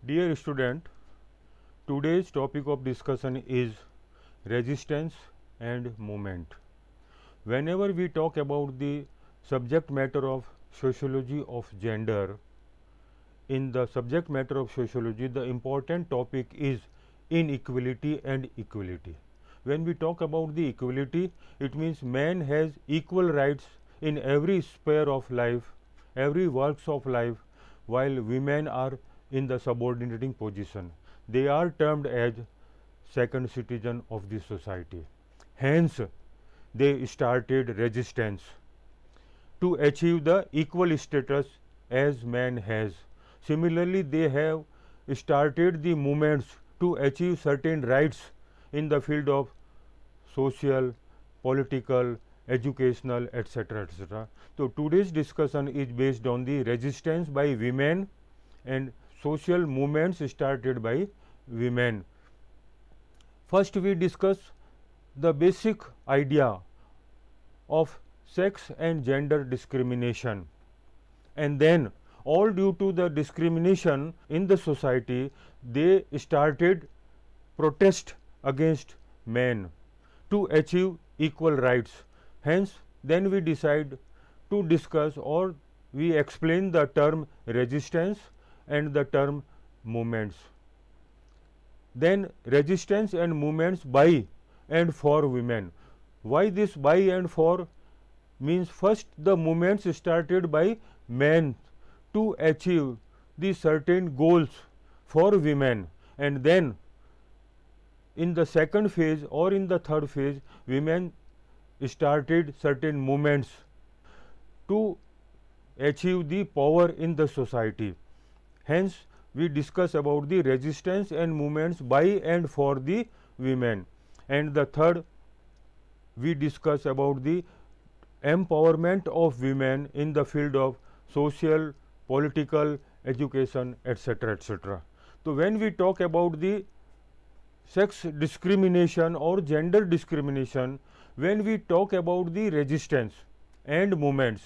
Dear student, today's topic of discussion is resistance and movement. Whenever we talk about the subject matter of sociology of gender, in the subject matter of sociology, the important topic is inequality and equality. When we talk about the equality, it means man has equal rights in every sphere of life, every works of life, while women are in the subordinating position. They are termed as second citizen of the society. Hence, they started resistance to achieve the equal status as man has. Similarly, they have started the movements to achieve certain rights in the field of social, political, educational, etc. etc. So, today's discussion is based on the resistance by women and social movements started by women. First, we discuss the basic idea of sex and gender discrimination, and then all due to the discrimination in the society, they started protest against men to achieve equal rights. Hence, then we decide to discuss or we explain the term resistance and the term movements. Then resistance and movements by and for women. Why this by and for? Means first the movements started by men to achieve the certain goals for women, and then in the second phase or in the third phase women started certain movements to achieve the power in the society. Hence, we discuss about the resistance and movements by and for the women, and the third we discuss about the empowerment of women in the field of social, political, education, etc. etc. So, when we talk about the sex discrimination or gender discrimination, when we talk about the resistance and movements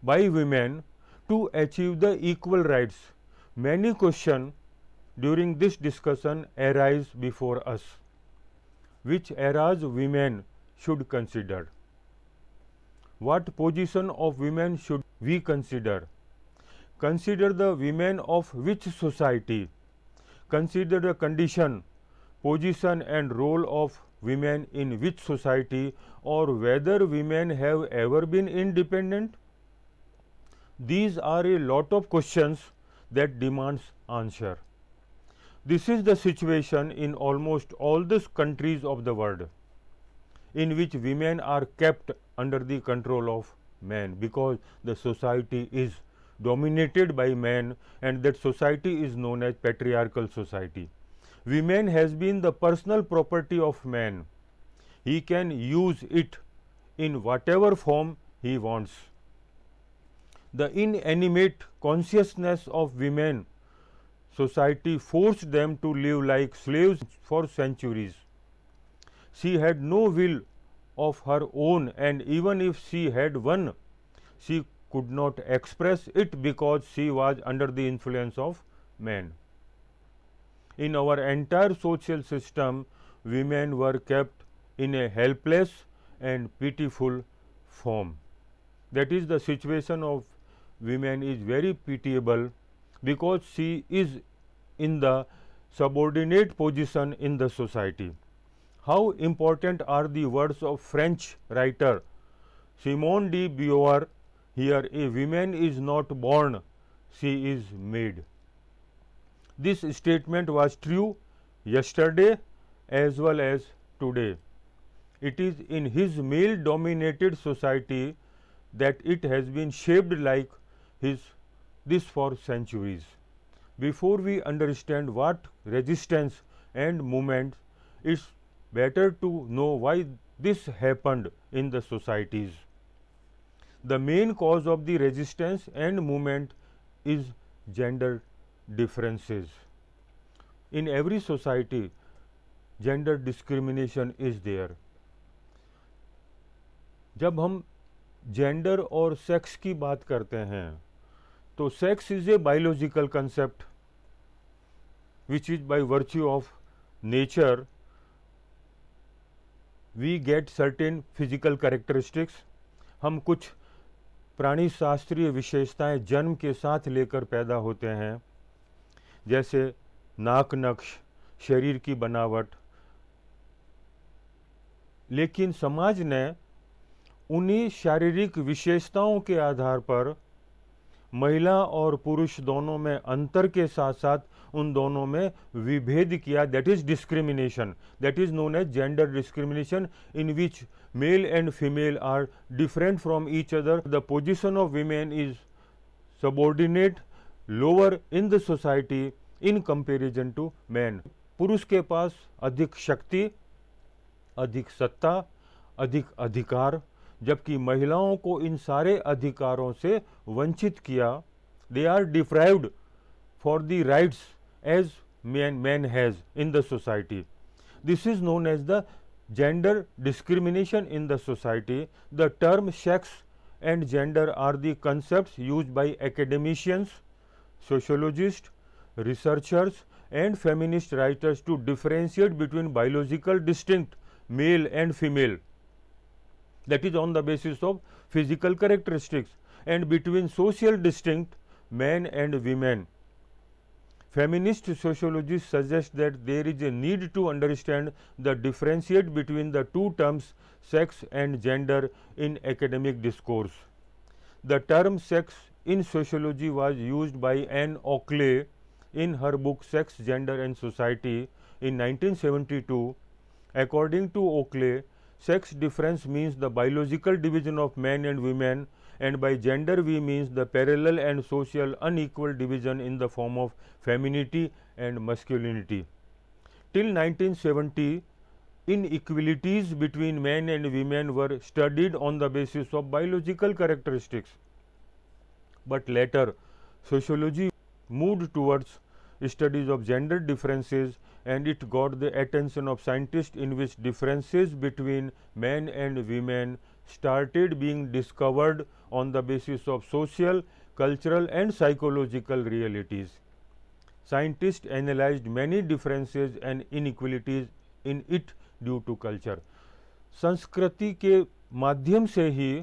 by women to achieve the equal rights, many questions during this discussion arise before us. Which eras women should consider? What position of women should we consider? Consider the women of which society? Consider the condition, position and role of women in which society, or whether women have ever been independent? These are a lot of questions that demands answer. This is the situation in almost all the countries of the world, in which women are kept under the control of men, because the society is dominated by men, and that society is known as patriarchal society. Women has been the personal property of man. He can use it in whatever form he wants. The inanimate consciousness of women, society forced them to live like slaves for centuries. She had no will of her own, and even if she had one, she could not express it because she was under the influence of men. In our entire social system, women were kept in a helpless and pitiful form. That is, the situation of women is very pitiable because she is in the subordinate position in the society. How important are the words of French writer Simone de Beauvoir? Here, a woman is not born, she is made. This statement was true yesterday as well as today. It is in his male dominated society that it has been shaped like this for centuries. Before we understand what resistance and movement, it's better to know why this happened in the societies. The main cause of the resistance and movement is gender differences. In every society, gender discrimination is there. जब हम gender और sex की बात करते हैं तो sex is a biological concept which is by virtue of nature we get certain physical characteristics. हम कुछ प्राणी शास्त्रीय विशेषताएं जन्म के साथ लेकर पैदा होते हैं, जैसे नाक नक्श, शरीर की बनावट। लेकिन समाज ने उन्हीं शारीरिक विशेषताओं के आधार पर महिला और पुरुष दोनों में अंतर के साथ साथ उन दोनों में विभेद किया। That is discrimination, that is known as gender discrimination, in which male and female are different from each other. The position of women is subordinate, lower in the society in comparison to man. पुरुष के पास अधिक शक्ति, अधिक सत्ता, अधिक अधिकार, जबकि महिलाओं को इन सारे अधिकारों से वंचित किया। They are deprived for the rights as man has in the society. This is known as the gender discrimination in the society. The term sex and gender are the concepts used by academicians, sociologists, researchers and feminist writers to differentiate between biological distinct male and female, that is on the basis of physical characteristics, and between social distinct men and women. Feminist sociologists suggest that there is a need to understand the differentiate between the two terms sex and gender in academic discourse. The term sex in sociology was used by Anne Oakley in her book Sex, Gender and Society in 1972. According to Oakley, sex difference means the biological division of men and women, and by gender we means the parallel and social unequal division in the form of femininity and masculinity. Till 1970, inequalities between men and women were studied on the basis of biological characteristics. But later, sociology moved towards studies of gender differences, and it got the attention of scientists, in which differences between men and women started being discovered on the basis of social, cultural and psychological realities. Scientists analyzed many differences and inequalities in it due to culture. संस्कृति के माध्यम से ही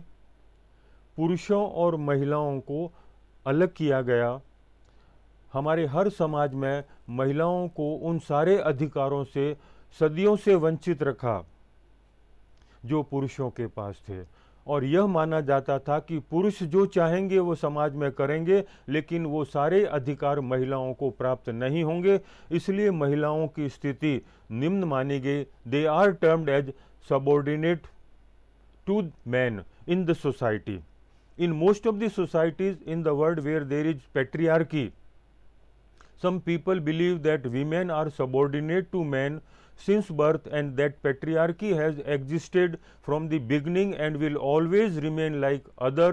पुरुषों और महिलाओं को अलग किया गया। हमारे हर समाज में महिलाओं को उन सारे अधिकारों से सदियों से वंचित रखा जो पुरुषों के पास थे, और यह माना जाता था कि पुरुष जो चाहेंगे वो समाज में करेंगे, लेकिन वो सारे अधिकार महिलाओं को प्राप्त नहीं होंगे, इसलिए महिलाओं की स्थिति निम्न मानी गई। They are termed as subordinate to man in the society. In most of the societies in the world where there is patriarchy, some people believe that women are subordinate to men since birth, and that patriarchy has existed from the beginning and will always remain like other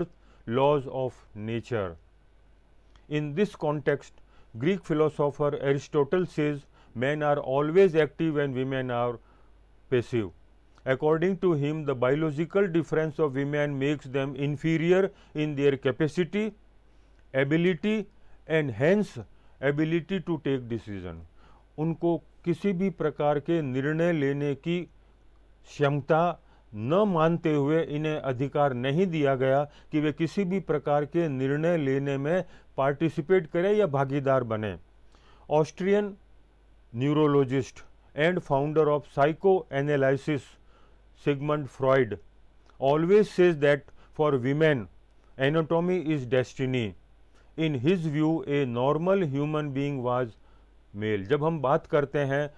laws of nature. In this context, Greek philosopher Aristotle says men are always active and women are passive. According to him, the biological difference of women makes them inferior in their capacity, ability and hence ability to take decision. उनको किसी भी प्रकार के निर्णय लेने की क्षमता न मानते हुए इन्हें अधिकार नहीं दिया गया कि वे किसी भी प्रकार के निर्णय लेने में पार्टिसिपेट करें या भागीदार बने। Austrian neurologist and founder of psycho analysis Sigmund Freud always says that for women anatomy is destiny. In his view, a normal human being was male. जब हम बात करते हैं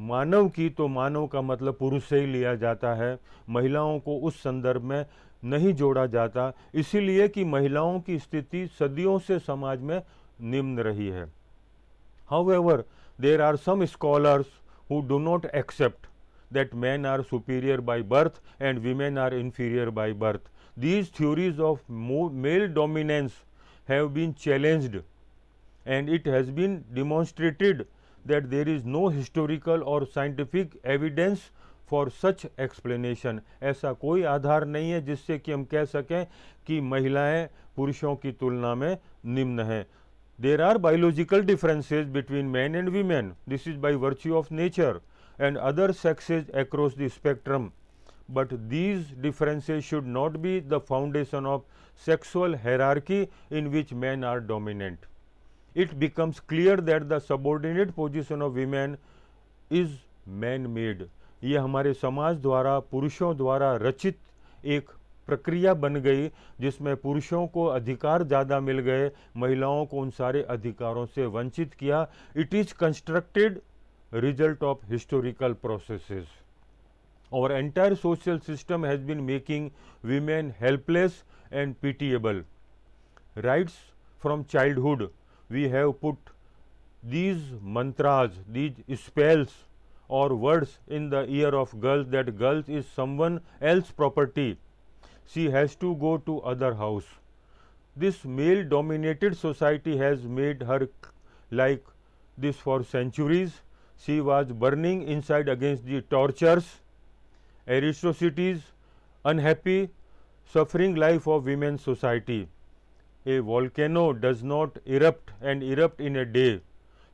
मानव की, तो मानव का मतलब पुरुष से ही लिया जाता है, महिलाओं को उस संदर्भ में नहीं जोड़ा जाता, इसीलिए कि महिलाओं की स्थिति सदियों से समाज में निम्न रही है। However, there are some scholars who do not accept that men are superior by birth and women are inferior by birth. These theories of male dominance have been challenged, and it has been demonstrated that there is no historical or scientific evidence for such explanation. ऐसा कोई आधार नहीं है जिससे कि हम कह सकें कि महिलाएं पुरुषों की तुलना में निम्न हैं। There are biological differences between men and women. This is by virtue of nature and other sexes across the spectrum. But these differences should not be the foundation of sexual hierarchy in which men are dominant. It becomes clear that the subordinate position of women is man-made. ये हमारे समाज द्वारा पुरुषों द्वारा रचित एक प्रक्रिया बन गई जिसमें पुरुषों को अधिकार ज़्यादा मिल गए, महिलाओं को उन सारे अधिकारों से वंचित किया. It is constructed result of historical processes. Our entire social system has been making women helpless and pitiable. Rights from childhood, we have put these mantras, these spells or words in the ear of girls that girls is someone else's property. She has to go to other house. This male dominated society has made her like this for centuries. She was burning inside against the tortures, atrocities, unhappy, suffering life of women's society. A volcano does not erupt in a day.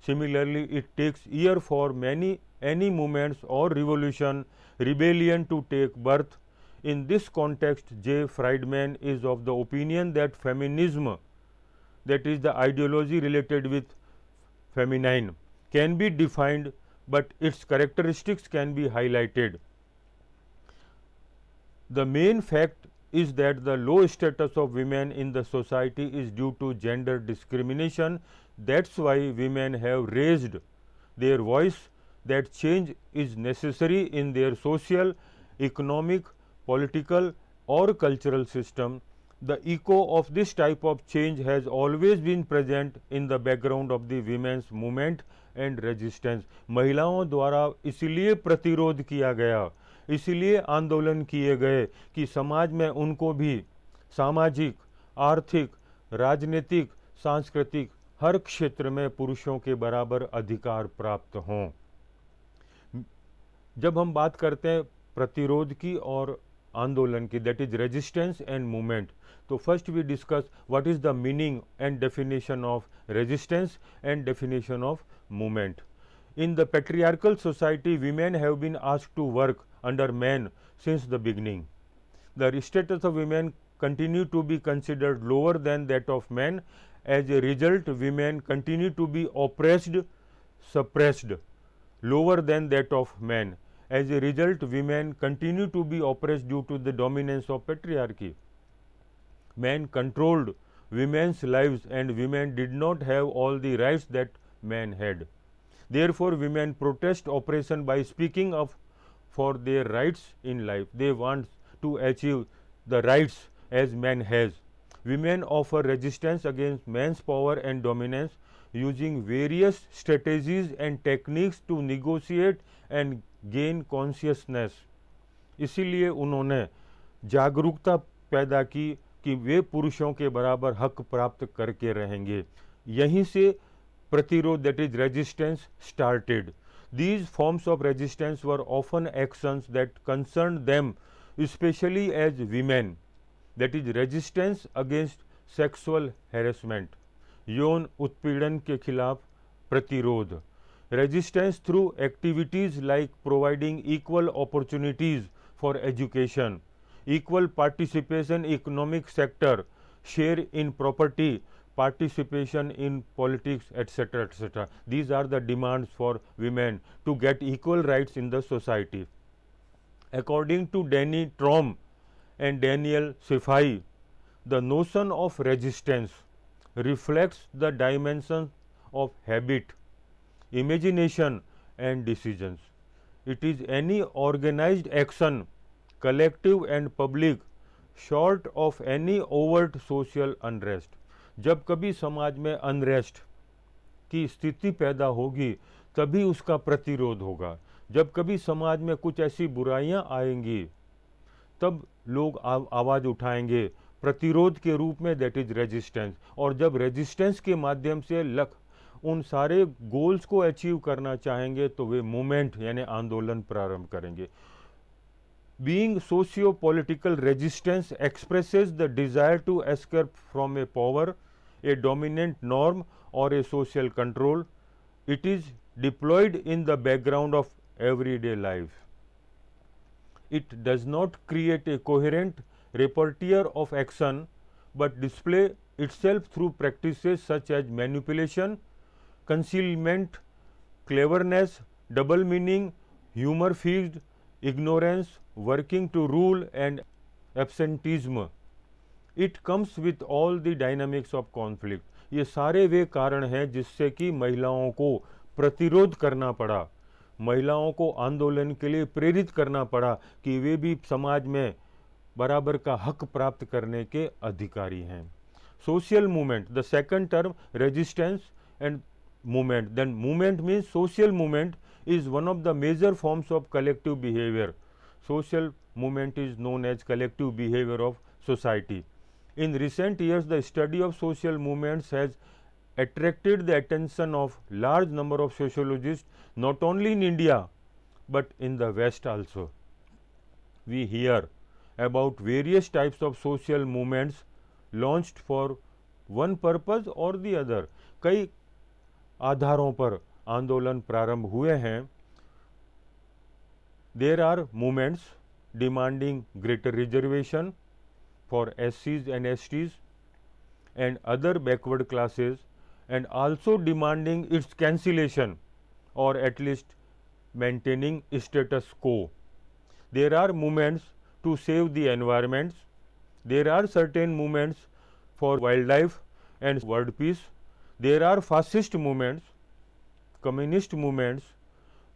Similarly, it takes years for any movements or rebellion to take birth. In this context, J. Friedman is of the opinion that feminism, that is the ideology related with feminine, can be defined, but its characteristics can be highlighted. The main fact is that the low status of women in the society is due to gender discrimination. That's why women have raised their voice that change is necessary in their social, economic, political or cultural system. The echo of this type of change has always been present in the background of the women's movement and resistance. महिलाओं द्वारा इसलिए प्रतिरोध किया गया, इसलिए आंदोलन किए गए कि समाज में उनको भी सामाजिक, आर्थिक, राजनीतिक, सांस्कृतिक हर क्षेत्र में पुरुषों के बराबर अधिकार प्राप्त हों. जब हम बात करते हैं प्रतिरोध की और आंदोलन की, that is resistance and movement, तो first we discuss what is the meaning and definition of resistance and definition of movement. In the patriarchal society, women have been asked to work under men since the beginning. The status of women continue to be considered lower than that of men. As a result, women continue to be oppressed, suppressed, lower than that of men. As a result, women continue to be oppressed due to the dominance of patriarchy. Men controlled women's lives and women did not have all the rights that men had. Therefore, women protest oppression by speaking up for their rights in life. They want to achieve the rights as men has. Women offer resistance against men's power and dominance using various strategies and techniques to negotiate and gain consciousness. इसीलिए उन्होंने जागरूकता पैदा की कि वे पुरुषों के बराबर हक प्राप्त करके रहेंगे. यहीं से प्रतिरोध, that is resistance, started. These forms of resistance were often actions that concerned them, especially as women. That is resistance against sexual harassment. यौन उत्पीड़न के खिलाफ प्रतिरोध. Resistance through activities like providing equal opportunities for education, equal participation in economic sector, share in property, participation in politics, etc., etc. These are the demands for women to get equal rights in the society. According to Danny Trom and Daniel Sifai, the notion of resistance reflects the dimensions of habit, imagination and decisions. It is any organized action, collective and public, short of any overt social unrest. जब कभी समाज में unrest की स्थिति पैदा होगी तभी उसका प्रतिरोध होगा. जब कभी समाज में कुछ ऐसी बुराइयां आएंगी तब लोग आवाज़ उठाएंगे प्रतिरोध के रूप में, दैट इज रेजिस्टेंस. और जब रेजिस्टेंस के माध्यम से उन सारे गोल्स को अचीव करना चाहेंगे तो वे मूवमेंट यानी आंदोलन प्रारंभ करेंगे. Being socio-political resistance expresses the desire to escape from a power, a dominant norm or a social control. It is deployed in the background of everyday life. It does not create a coherent repertoire of action, but display itself through practices such as manipulation, concealment, cleverness, double meaning, humor feed, ignorance, working to rule, and absenteeism. It comes with all the dynamics of conflict. ये सारे वे कारण हैं जिससे कि महिलाओं को प्रतिरोध करना पड़ा, महिलाओं को आंदोलन के लिए प्रेरित करना पड़ा कि वे भी समाज में बराबर का हक प्राप्त करने के अधिकारी हैं. Social movement, the second term resistance and movement. Then movement means social movement is one of the major forms of collective behavior. Social movement is known as collective behavior of society. In recent years, the study of social movements has attracted the attention of large number of sociologists, not only in India but in the West also. We hear about various types of social movements launched for one purpose or the other. कई आधारों पर आंदोलन प्रारंभ हुए हैं. There are movements demanding greater reservation for SCs and STs and other backward classes, and also demanding its cancellation or at least maintaining status quo. There are movements to save the environments. There are certain movements for wildlife and world peace. There are fascist movements, communist movements,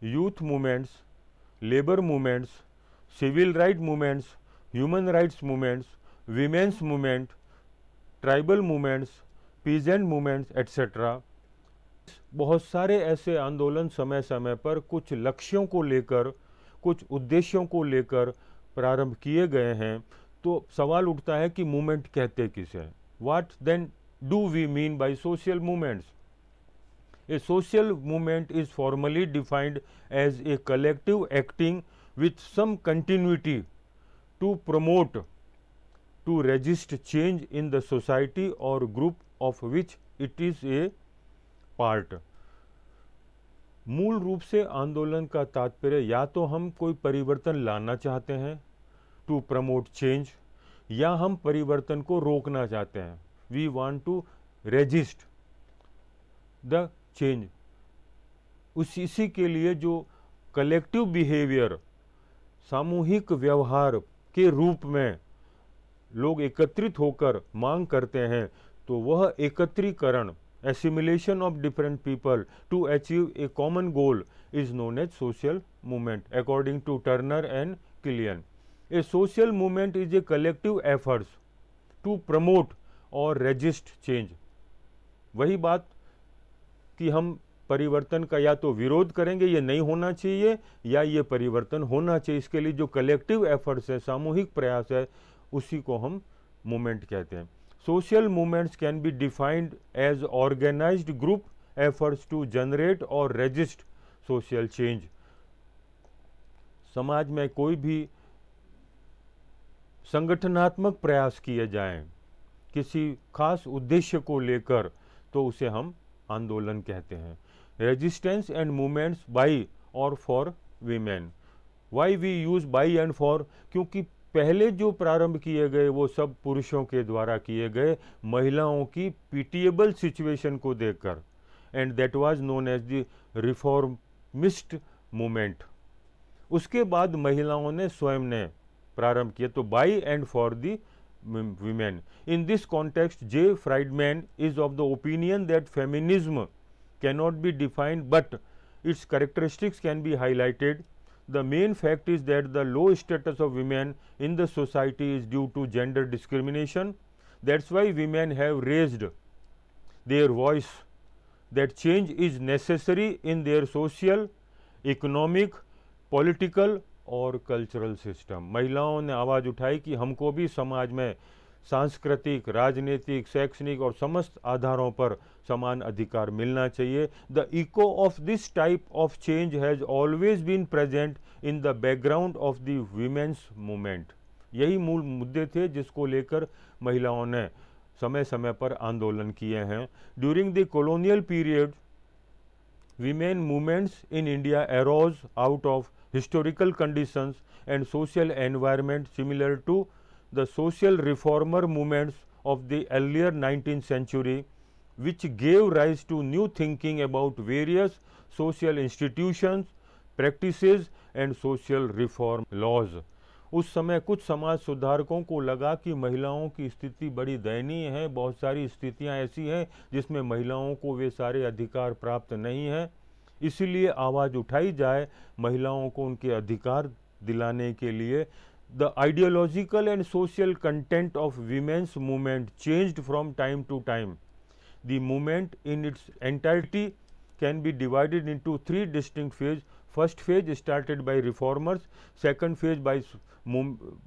youth movements, labor movements, civil rights movements, human rights movements, women's movement, tribal movements, peasant movements etcetera. बहुत सारे ऐसे आंदोलन समय समय पर कुछ लक्ष्यों को लेकर, कुछ उद्देश्यों को लेकर प्रारंभ किए गए हैं. तो सवाल उठता है कि मूवमेंट कहते किसे हैं. What then do we mean by social movements? A social movement is formally defined as a collective acting with some continuity to promote, to resist change in the society or group of which it is a part. मूल रूप से आंदोलन का तात्पर्य या तो हम कोई परिवर्तन लाना चाहते हैं, टू प्रमोट चेंज, या हम परिवर्तन को रोकना चाहते हैं, we want to resist the change. इसी के लिए जो कलेक्टिव बिहेवियर, सामूहिक व्यवहार के रूप में लोग एकत्रित होकर मांग करते हैं, तो वह एकत्रीकरण, assimilation of different people to achieve a common goal is known as social movement according to Turner and Killian. A social movement is a collective efforts to promote or resist change. वही बात कि हम परिवर्तन का या तो विरोध करेंगे, ये नहीं होना चाहिए, या ये परिवर्तन होना चाहिए. इसके लिए जो कलेक्टिव एफर्ट्स है, सामूहिक प्रयास है, उसी को हम मूवमेंट कहते हैं. Social movements can be defined as organized group efforts to generate और रेजिस्ट सोशल चेंज. समाज में कोई भी संगठनात्मक प्रयास किए जाएं किसी खास उद्देश्य को लेकर, तो उसे हम आंदोलन कहते हैं. रेजिस्टेंस एंड मूवमेंट्स बाई और for women. Why we use by and for? क्योंकि पहले जो प्रारंभ किए गए वो सब पुरुषों के द्वारा किए गए, महिलाओं की पिटिएबल सिचुएशन को देखकर, and that was known as the reformist movement. उसके बाद महिलाओं ने स्वयं ने प्रारंभ किया, तो by and for the women. In this context, J. Friedman is of the opinion that feminism cannot be defined, but its characteristics can be highlighted. The main fact is that the low status of women in the society is due to gender discrimination. That's why women have raised their voice that change is necessary in their social, economic, political और cultural system. महिलाओं ने आवाज़ उठाई कि हमको भी समाज में सांस्कृतिक, राजनीतिक, शैक्षणिक और समस्त आधारों पर समान अधिकार मिलना चाहिए. The echo of this type of change has always been present in the background of the women's movement. यही मूल मुद्दे थे जिसको लेकर महिलाओं ने समय समय पर आंदोलन किए हैं। During the colonial period, women movements in India arose out of historical conditions and social environment similar to the social reformer movements of the earlier 19th century, which gave rise to new thinking about various social institutions, practices and social reform laws. उस समय कुछ समाज सुधारकों को लगा कि महिलाओं की स्थिति बड़ी दयनीय है, बहुत सारी स्थितियां ऐसी हैं जिसमें महिलाओं को वे सारे अधिकार प्राप्त नहीं हैं, इसलिए आवाज़ उठाई जाए महिलाओं को उनके अधिकार दिलाने के लिए. The ideological and social content of women's movement changed from time to time. The movement in its entirety can be divided into three distinct phases. First phase started by reformers, second phase by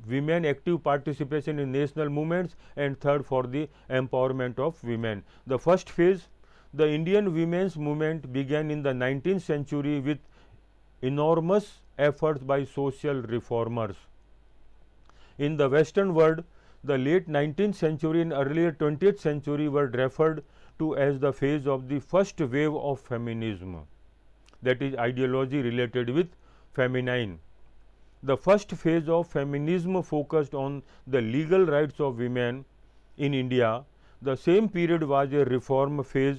women active participation in national movements, and third for the empowerment of women. The first phase, the Indian women's movement, began in the 19th century with enormous efforts by social reformers. In the Western world, the late 19th century and earlier 20th century were referred to as the phase of the first wave of feminism, that is ideology related with feminine. The first phase of feminism focused on the legal rights of women in India. The same period was a reform phase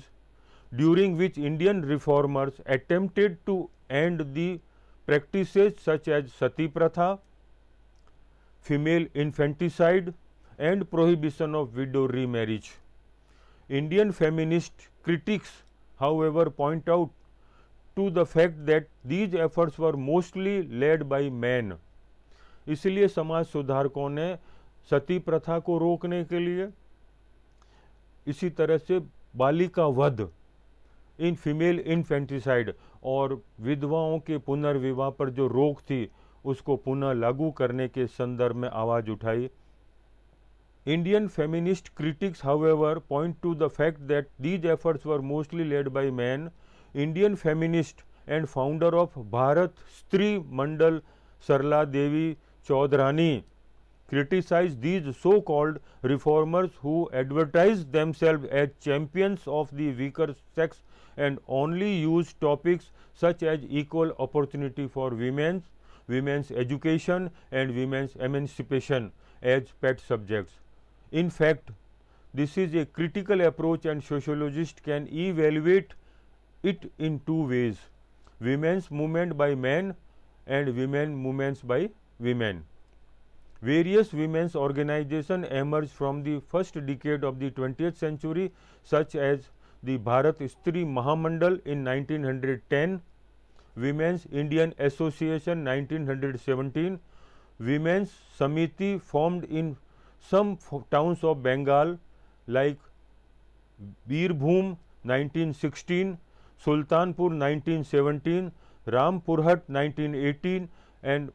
during which Indian reformers attempted to end the practices such as sati pratha, female infanticide and prohibition of widow remarriage. Indian feminist critics, however, point out to the fact that these efforts were mostly led by men. इसलिए समाज सुधारकों ने सती प्रथा को रोकने के लिए, इसी तरह से बालिका वध, इन फीमेल इन्फेंटिसाइड और विधवाओं के पुनर्विवाह पर जो रोक थी उसको पुनः लागू करने के संदर्भ में आवाज़ उठाई. Indian feminist critics, however, point to the fact that these efforts were mostly led by men. Indian feminist and founder of Bharat Stree Mandal, Sarla Devi Chaudhrani, criticized these so-called reformers who advertised themselves as champions of the weaker sex and only used topics such as equal opportunity for women's education and women's emancipation as pet subjects. In fact, this is a critical approach and sociologists can evaluate it in two ways: women's movement by men and women movements by women. Various women's organizations emerged from the first decade of the 20th century, such as the Bharat Stree Mahamandal in 1910, Women's Indian Association 1917, Women's Samiti formed in some towns of Bengal like Birbhum 1916, Sultanpur 1917, Rampurhat 1918 and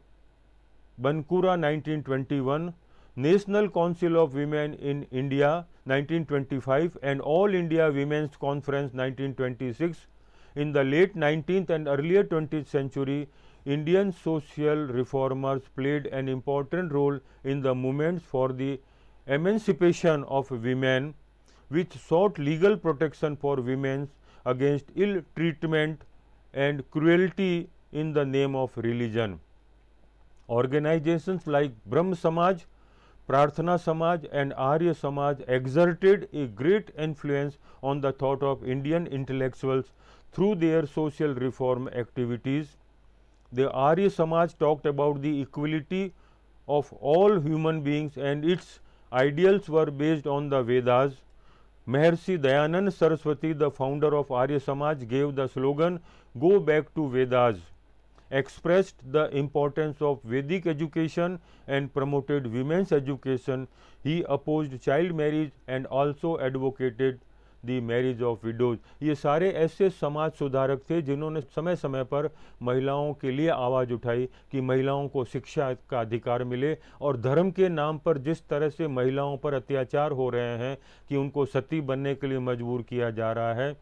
Bankura 1921, National Council of Women in India 1925 and All India Women's Conference 1926. In the late 19th and earlier 20th century, Indian social reformers played an important role in the movements for the emancipation of women, which sought legal protection for women against ill treatment and cruelty in the name of religion. Organizations like Brahm Samaj, Prarthana Samaj and Arya Samaj exerted a great influence on the thought of Indian intellectuals through their social reform activities. The Arya Samaj talked about the equality of all human beings and its ideals were based on the Vedas. Maharshi Dayanand Saraswati, the founder of Arya Samaj, gave the slogan "Go back to Vedas," expressed the importance of Vedic education and promoted women's education. He opposed child marriage and also advocated the marriage of widows. ये सारे ऐसे समाज सुधारक थे जिन्होंने समय समय पर महिलाओं के लिए आवाज़ उठाई कि महिलाओं को शिक्षा का अधिकार मिले, और धर्म के नाम पर जिस तरह से महिलाओं पर अत्याचार हो रहे हैं कि उनको सती बनने के लिए मजबूर किया जा रहा है,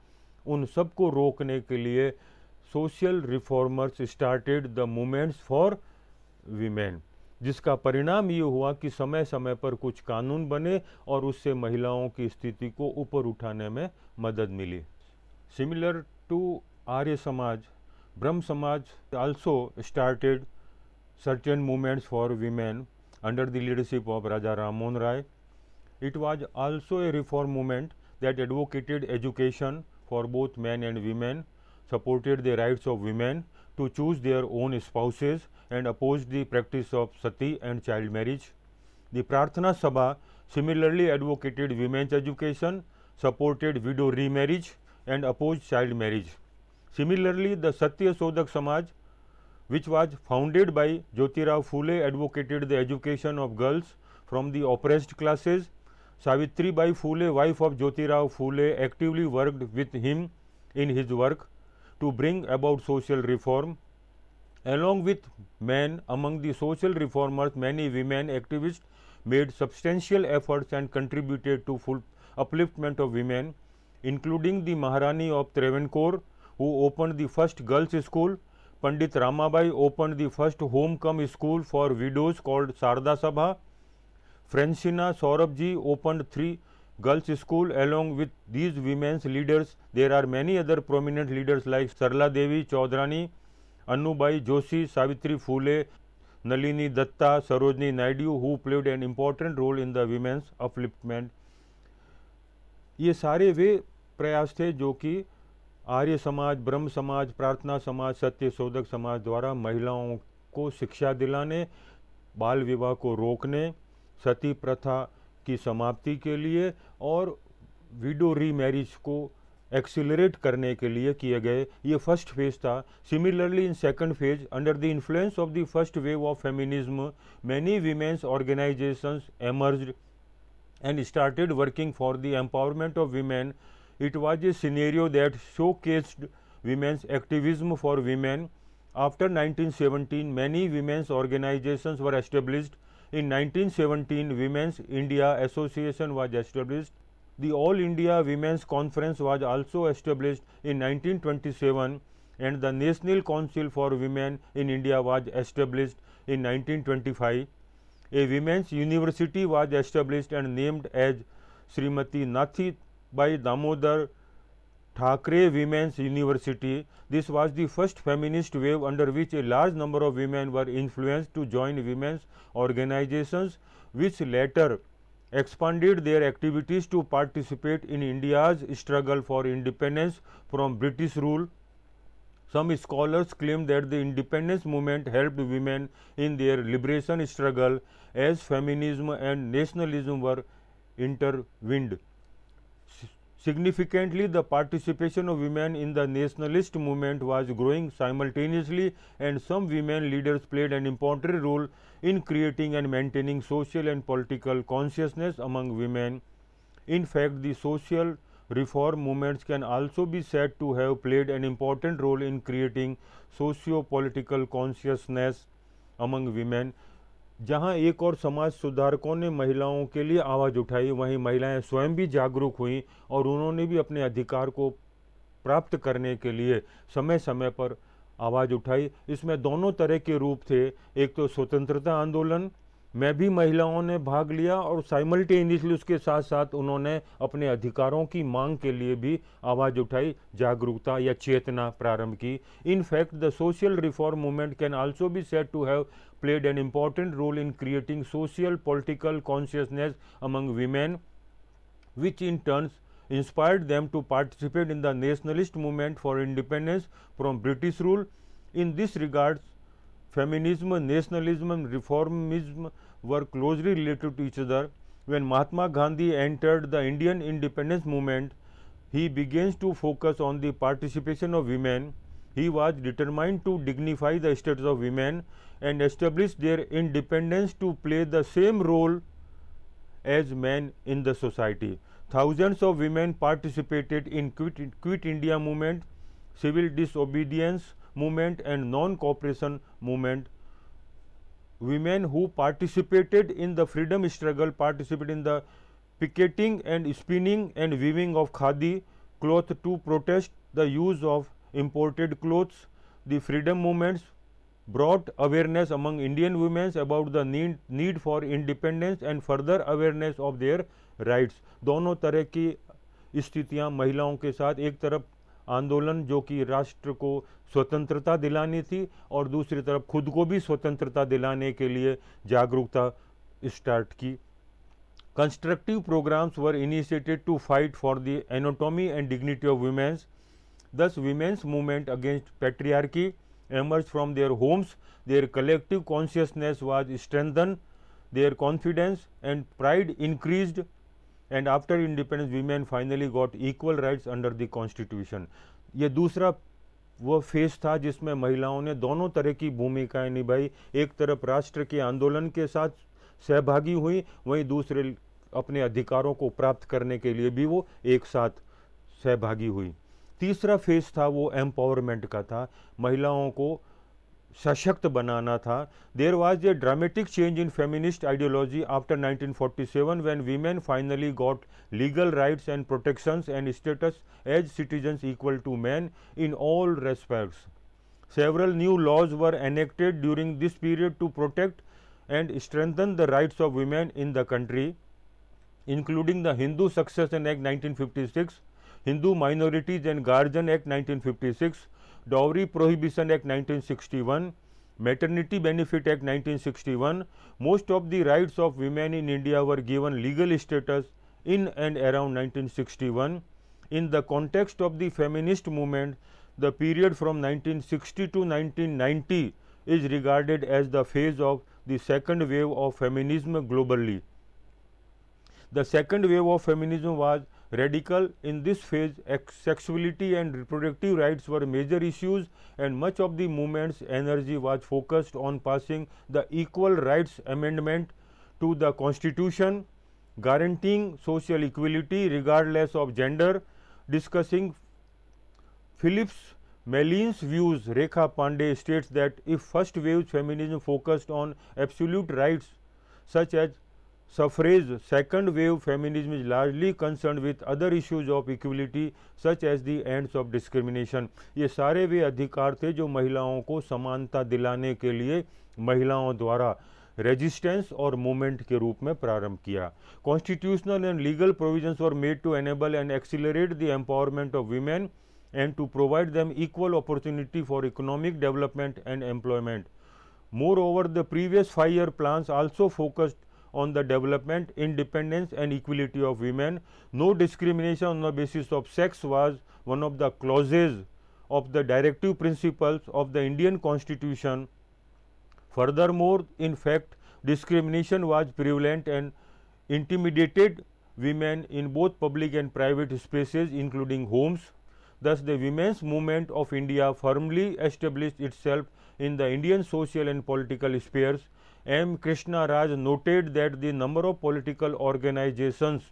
उन सब को रोकने के लिए social reformers started the movements for women. जिसका परिणाम ये हुआ कि समय समय पर कुछ कानून बने और उससे महिलाओं की स्थिति को ऊपर उठाने में मदद मिली। सिमिलर टू आर्य समाज, ब्रह्म समाज also started certain movements for women under the leadership of Raja Ram Mohan Rai. It was also a reform movement that advocated education for both men and women, supported the rights of women to choose their own spouses, and opposed the practice of sati and child marriage. The Prarthana Sabha similarly advocated women's education, supported widow remarriage, and opposed child marriage. Similarly, the Satya Sodak Samaj, which was founded by Jyotirao Phule, advocated the education of girls from the oppressed classes. Savitri Bai Phule, wife of Jyotirao Phule, actively worked with him in his work to bring about social reform. Along with men, among the social reformers, many women activists made substantial efforts and contributed to full upliftment of women, including the Maharani of Travancore, who opened the first girls' school. Pandit Ramabai opened the first home-come school for widows called Sarda Sabha. Francina Saurabji opened 3 girls' schools. Along with these women's leaders, there are many other prominent leaders like Sarla Devi Chaudhrani, Annubai Joshi, Savitri Phule, Nalini Datta, Sarojini Naidu, who played an important role in the women's upliftment. ये सारे वे प्रयास थे जो कि आर्य समाज, ब्रह्म समाज, प्रार्थना समाज, सत्य शोधक समाज द्वारा महिलाओं को शिक्षा दिलाने, बाल विवाह को रोकने, सती प्रथा की समाप्ति के लिए और विडो रीमैरिज को एक्सिलरेट करने के लिए किए गए। ये फर्स्ट फेज था। Similarly in second phase, under the influence of the first wave of feminism, many women's organizations emerged and started working for the empowerment of women. It was a scenario that showcased women's activism for women. After 1917, many women's organizations were established. In 1917, Women's India Association was established. The All India Women's Conference was also established in 1927, and the National Council for Women in India was established in 1925. A women's university was established and named as Srimati Nathi Bai Damodar Thackeray Women's University. This was the first feminist wave under which a large number of women were influenced to join women's organizations, which later expanded their activities to participate in India's struggle for independence from British rule. Some scholars claim that the independence movement helped women in their liberation struggle as feminism and nationalism were intertwined. Significantly, the participation of women in the nationalist movement was growing simultaneously, and some women leaders played an important role in creating and maintaining social and political consciousness among women. In fact, the social reform movements can also be said to have played an important role in creating socio-political consciousness among women. जहाँ एक और समाज सुधारकों ने महिलाओं के लिए आवाज़ उठाई, वहीं महिलाएं स्वयं भी जागरूक हुईं और उन्होंने भी अपने अधिकार को प्राप्त करने के लिए समय समय पर आवाज़ उठाई। इसमें दोनों तरह के रूप थे। एक तो स्वतंत्रता आंदोलन में भी महिलाओं ने भाग लिया और साइमल्टेनियसली उसके साथ साथ उन्होंने अपने अधिकारों की मांग के लिए भी आवाज़ उठाई, जागरूकता या चेतना प्रारंभ की। In fact the social reform movement can also be said to have played an important role in creating social political consciousness among women, which in turn inspired them to participate in the nationalist movement for independence from British rule. In this regard, feminism, nationalism and reformism were closely related to each other. When Mahatma Gandhi entered the Indian independence movement, he began to focus on the participation of women. He was determined to dignify the status of women and establish their independence to play the same role as men in the society. Thousands of women participated in Quit India movement, civil disobedience movement and non-cooperation movement. Women who participated in the freedom struggle participated in the picketing and spinning and weaving of khadi cloth to protest the use of imported clothes. The freedom movements brought awareness among Indian women about the need for independence and further awareness of their rights. दोनों तरह की स्थितियां महिलाओं के साथ, एक तरफ आंदोलन जो कि राष्ट्र को स्वतंत्रता दिलानी थी और दूसरी तरफ खुद को भी स्वतंत्रता दिलाने के लिए जागरूकता स्टार्ट की. Constructive programs were initiated to fight for the anatomy and dignity of women. Thus, women's movement against patriarchy emerged from their homes. Their collective consciousness was strengthened, their confidence and pride increased, and after independence, women finally got equal rights under the constitution. ये दूसरा वो phase था जिसमें महिलाओं ने दोनों तरह की भूमिकाएं निभाई. एक तरफ राष्ट्र के आंदोलन के साथ सहभागी हुई, वहीं दूसरे अपने अधिकारों को प्राप्त करने के लिए भी वो एक साथ सहभागी हुई. तीसरा फेज था वो एम्पावरमेंट का था, महिलाओं को सशक्त बनाना था. There was a dramatic change in feminist ideology after 1947 when women finally got legal rights and protections and status as citizens equal to man in all respects. Several new laws were enacted during this period to protect and strengthen the rights of women in the country, including the Hindu Succession Act 1956, Hindu Minorities and Guardian Act 1956, Dowry Prohibition Act 1961, Maternity Benefit Act 1961. Most of the rights of women in India were given legal status in and around 1961. In the context of the feminist movement, the period from 1960 to 1990 is regarded as the phase of the second wave of feminism globally. The second wave of feminism was radical. In this phase, sexuality and reproductive rights were major issues, and much of the movement's energy was focused on passing the Equal Rights Amendment to the Constitution, guaranteeing social equality regardless of gender. Discussing Phillips Meline's views, Rekha Pandey states that if first wave feminism focused on absolute rights such as suffrage, second wave feminism is largely concerned with other issues of equality such as the ends of discrimination. ये सारे वे अधिकार थे जो महिलाओं को समानता दिलाने के लिए महिलाओं द्वारा रेजिस्टेंस और मूवमेंट के रूप में प्रारंभ किया. Constitutional and legal provisions were made to enable and accelerate the empowerment of women and to provide them equal opportunity for economic development and employment. Moreover, the previous 5-year plans also focused on the development, independence and equality of women. No discrimination on the basis of sex was one of the clauses of the directive principles of the Indian Constitution. Furthermore, in fact, discrimination was prevalent and intimidated women in both public and private spaces, including homes. Thus, the women's movement of India firmly established itself in the Indian social and political spheres. M. Krishna Raj noted that the number of political organizations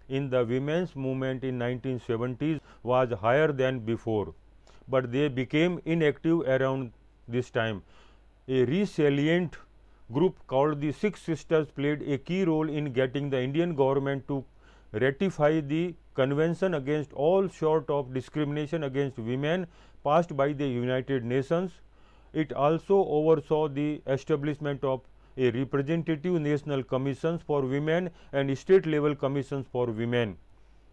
in the women's movement in 1970s was higher than before, but they became inactive around this time. A resilient group called the Six Sisters played a key role in getting the Indian government to ratify the Convention Against All Sort of Discrimination Against Women passed by the United Nations. It also oversaw the establishment of a representative national commissions for women and state level commissions for women.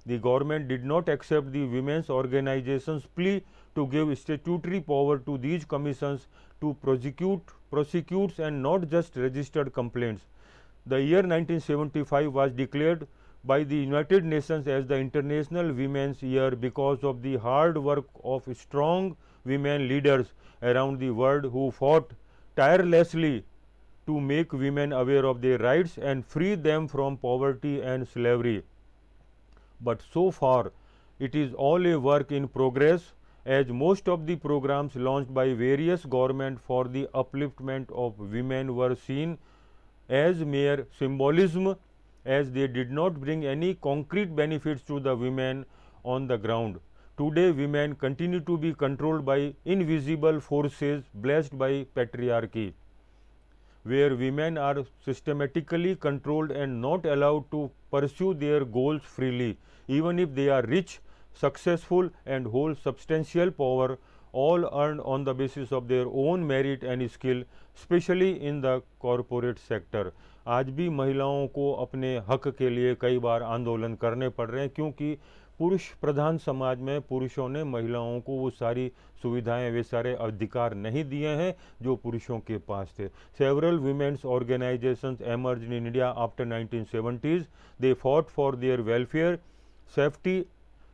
The government did not accept the women's organizations' plea to give statutory power to these commissions to prosecute and not just registered complaints. The year 1975 was declared by the United Nations as the International Women's Year because of the hard work of strong women leaders around the world who fought tirelessly to make women aware of their rights and free them from poverty and slavery. But so far, it is all a work in progress, as most of the programs launched by various governments for the upliftment of women were seen as mere symbolism, as they did not bring any concrete benefits to the women on the ground. Today, women continue to be controlled by invisible forces blessed by patriarchy, where women are systematically controlled and not allowed to pursue their goals freely, even if they are rich, successful and hold substantial power all earned on the basis of their own merit and skill, especially in the corporate sector. आज भी महिलाओं को अपने हक के लिए कई बार आंदोलन करने पड़ रहे हैं, क्योंकि पुरुष प्रधान समाज में पुरुषों ने महिलाओं को वो सारी सुविधाएं, वे सारे अधिकार नहीं दिए हैं जो पुरुषों के पास थे. Several women's organizations emerged in India after 1970s. They fought for their welfare, safety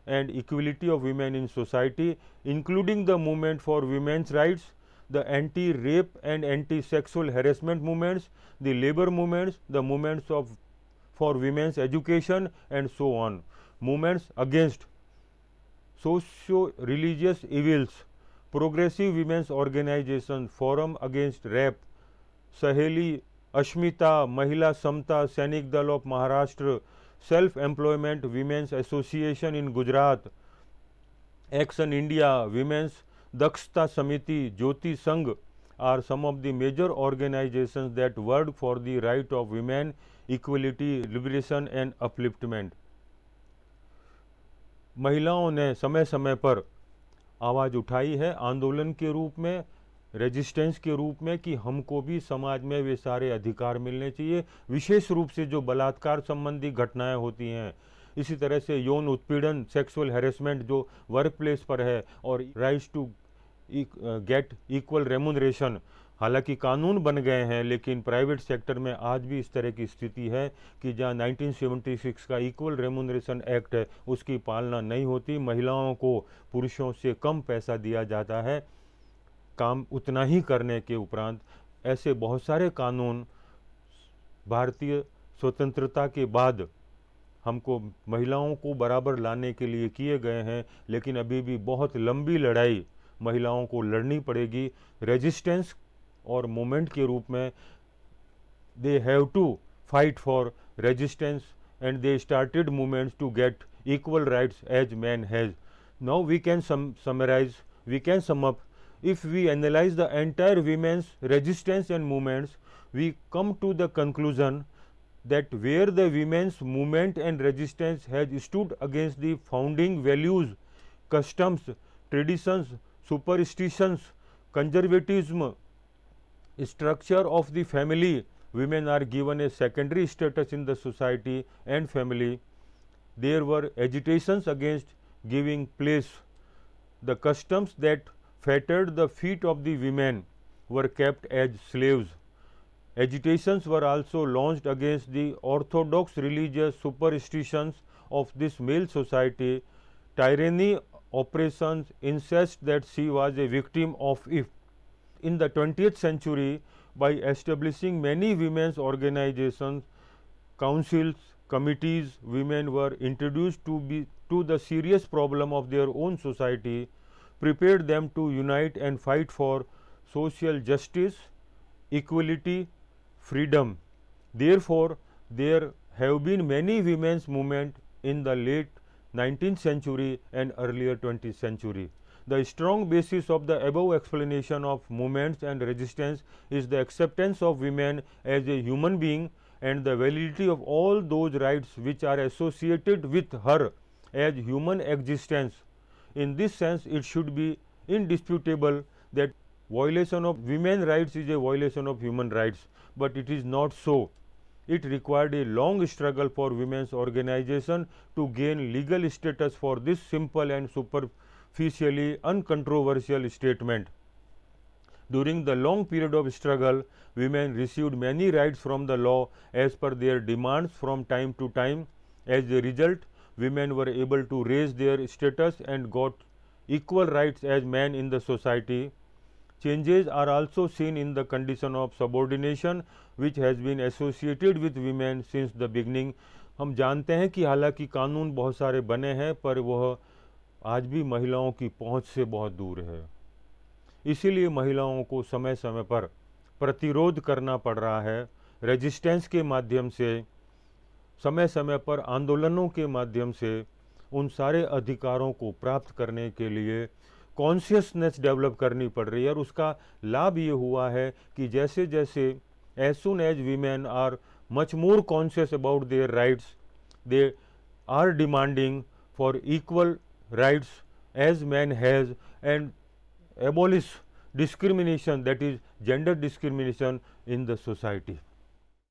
and equality of women in society, including the movement for women's rights, the anti-rape and anti-sexual harassment movements, the labor movements, the movements for women's education and so on. Movements against socio-religious evils, progressive women's organizations, forum against rape, Saheli, Ashmita, Mahila Samta, Sainik Dal of Maharashtra, Self-Employment Women's Association in Gujarat, Action India, Women's Dakshta Samiti, Jyoti Sangh are some of the major organizations that work for the right of women, equality, liberation and upliftment. महिलाओं ने समय समय पर आवाज़ उठाई है आंदोलन के रूप में, रेजिस्टेंस के रूप में, कि हमको भी समाज में वे सारे अधिकार मिलने चाहिए. विशेष रूप से जो बलात्कार संबंधी घटनाएं होती हैं, इसी तरह से यौन उत्पीड़न, सेक्सुअल हैरेसमेंट जो वर्क प्लेस पर है, और rights to get equal remuneration. हालांकि कानून बन गए हैं, लेकिन प्राइवेट सेक्टर में आज भी इस तरह की स्थिति है कि जहां 1976 का इक्वल रेमुनरेशन एक्ट है, उसकी पालना नहीं होती. महिलाओं को पुरुषों से कम पैसा दिया जाता है काम उतना ही करने के उपरांत. ऐसे बहुत सारे कानून भारतीय स्वतंत्रता के बाद हमको महिलाओं को बराबर लाने के लिए किए गए हैं, लेकिन अभी भी बहुत लंबी लड़ाई महिलाओं को लड़नी पड़ेगी. रेजिस्टेंस और मूवमेंट के रूप में they have to fight for resistance and they started movements to get equal rights as man has. Now we can summarize, we can sum up. If we analyze the entire women's resistance and movements, we come to the conclusion that where the women's movement and resistance has stood against the founding values, customs, traditions, superstitions, conservatism, structure of the family, women are given a secondary status in the society and family. There were agitations against giving place. The customs that fettered the feet of the women were kept as slaves. Agitations were also launched against the orthodox religious superstitions of this male society, tyranny, oppressions, incest that she was a victim of. If in the 20th century, by establishing many women's organizations, councils, committees, women were introduced to the serious problem of their own society, prepared them to unite and fight for social justice, equality, freedom. Therefore, there have been many women's movements in the late 19th century and earlier 20th century. The strong basis of the above explanation of movements and resistance is the acceptance of women as a human being and the validity of all those rights which are associated with her as human existence. In this sense, it should be indisputable that violation of women's rights is a violation of human rights, but it is not so. It required a long struggle for women's organization to gain legal status for this simple and superficially uncontroversial statement. During the long period of struggle, women received many rights from the law as per their demands from time to time. As a result, women were able to raise their status and got equal rights as men in the society. Changes are also seen in the condition of subordination which has been associated with women since the beginning. हम जानते हैं कि हालांकि कानून बहुत सारे बने हैं, पर वह आज भी महिलाओं की पहुंच से बहुत दूर है. इसीलिए महिलाओं को समय समय पर प्रतिरोध करना पड़ रहा है. रेजिस्टेंस के माध्यम से, समय समय पर आंदोलनों के माध्यम से उन सारे अधिकारों को प्राप्त करने के लिए कॉन्शियसनेस डेवलप करनी पड़ रही है. और उसका लाभ ये हुआ है कि जैसे जैसे as soon as women are much more conscious about their rights, they are demanding for equal rights as man has, and abolish discrimination, that is gender discrimination in the society.